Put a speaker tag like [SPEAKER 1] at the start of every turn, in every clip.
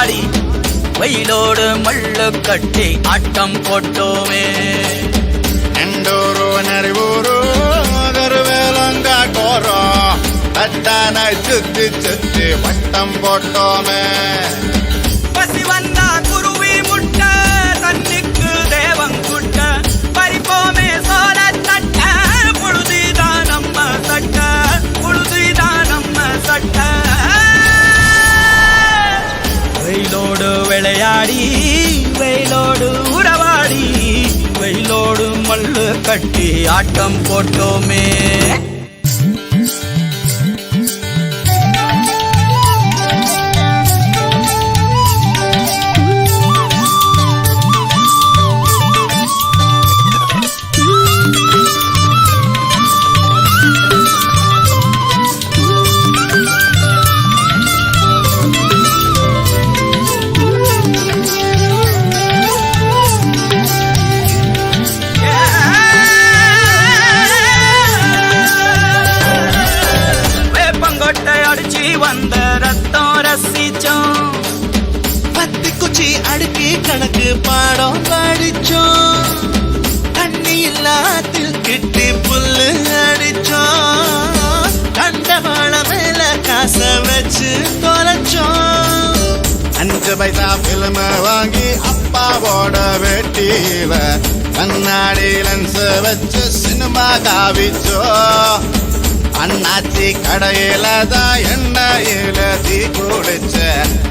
[SPEAKER 1] உறவாடி வெயிலோடு மல்லு கட்டி ஆட்டம் போட்டோமே.
[SPEAKER 2] எண்டூரு நரிவூரு கருவேலங்காட்டோரோ தட்டானாய் சுத்தி சுத்தி வட்டம் போட்டோமே.
[SPEAKER 1] பசி வந்தா குருவி முட்ட தண்ணிக்கு தேவங்குட்ட பறிப்போமே சோழ தட்ட புழுதிதான் நம்ம சட்ட புழுதிதான் நம்ம சட்ட. வெயிலோடு விளையாடி வெயிலோடு உறவாடி வெயிலோடு மல்லு கட்டி ஆட்டம் போட்டோமே. வந்த ரத்தம் ரசிச்சோம்
[SPEAKER 3] பத்து குச்சி அடுக்கி கணக்கு பாடம் படிச்சோம். தண்ணி இல்லாத்தில் கிட்டி புல்லு அடிச்சோம். கண்டவாள மேல காச வச்சு தொலைச்சோம்.
[SPEAKER 2] 5 பைசா பிலிம வாங்கி அப்பாவோட வெட்டியில கண்ணாடி லென்ஸ் வச்சு சினிமா காவிச்சோ. அண்ணாச்சி கடையில தான் எண்ணெயில தீ குடிச்ச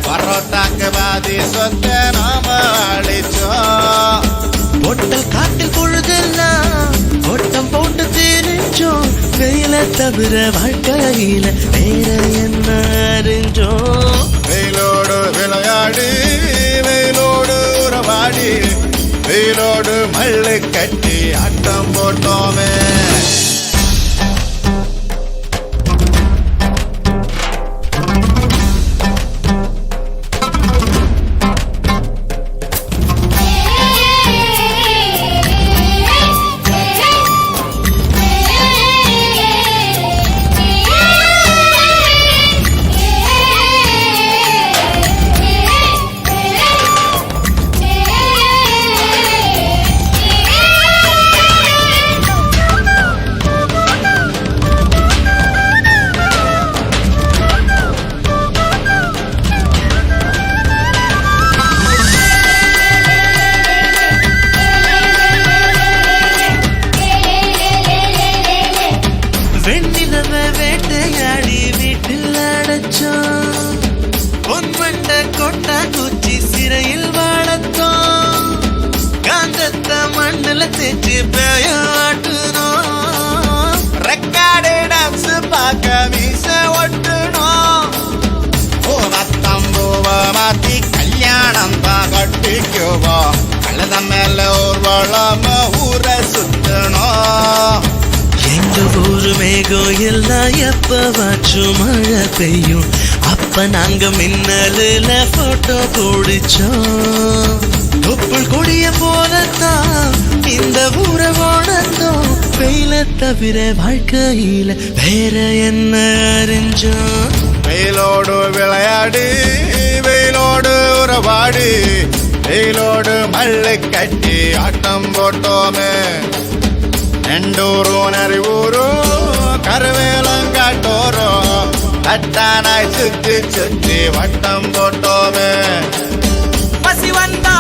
[SPEAKER 2] பரோட்டாக்கு பாதி சொத்த நாம அழிச்சோம்.
[SPEAKER 3] பொட்டல் காட்டில் பொழுதெல்லாம் ஓட்டம் போட்டு தெரிஞ்சோம். வெயில தவிர வாழ்க்கையில வேற என்ன அறிஞ்சோம்.
[SPEAKER 2] வெயிலோடு விளையாடி வெயிலோடு உறவாடி வெயிலோடு மல்லு கட்டி ஆட்டம் போட்டோமே.
[SPEAKER 3] வெண்ணிலவை வேட்டையாடி வீட்டில் அடைச்சோம். பொன்வண்ட கொட்டா குச்சி சிறையில் வாழத்தோம். காந்தத்தை மண்ணில் தேய்ச்சி பேயாட்டுனோம்.
[SPEAKER 2] ரெக்கார்டு டான்ஸ் பார்க்க மீச ஒட்டுனோம். பூவத்தம்பூவ மாத்தி கல்யாணம் தான் கட்டிக்குவோம். கழுத மேல ஊர்வலம் ஊரை சுத்தணும்.
[SPEAKER 3] எங்க ஊரு மேகம் எல்லாம் எப்பவாச்சும் மழை பெய்யும். அப்ப நாங்க மின்னலுல போட்டோ பிடிச்சோம். தொப்புள் கொடிய போலத்தான் இந்த ஊரை ஓடத்தோம். வெயில தவிர வாழ்க்கையில வேற என்ன அறிஞ்சோம்.
[SPEAKER 2] வெயிலோடு விளையாடி வெயிலோடு உறவாடி வெயிலோடு மல்லு கட்டி ஆட்டம் போட்டோமே. எண்டூரு நரிவூரு கருவேலங்காட்டோரோ தட்டானாய் சுத்தி சுத்தி வட்டம் போட்டோமே.
[SPEAKER 1] பசி வந்தா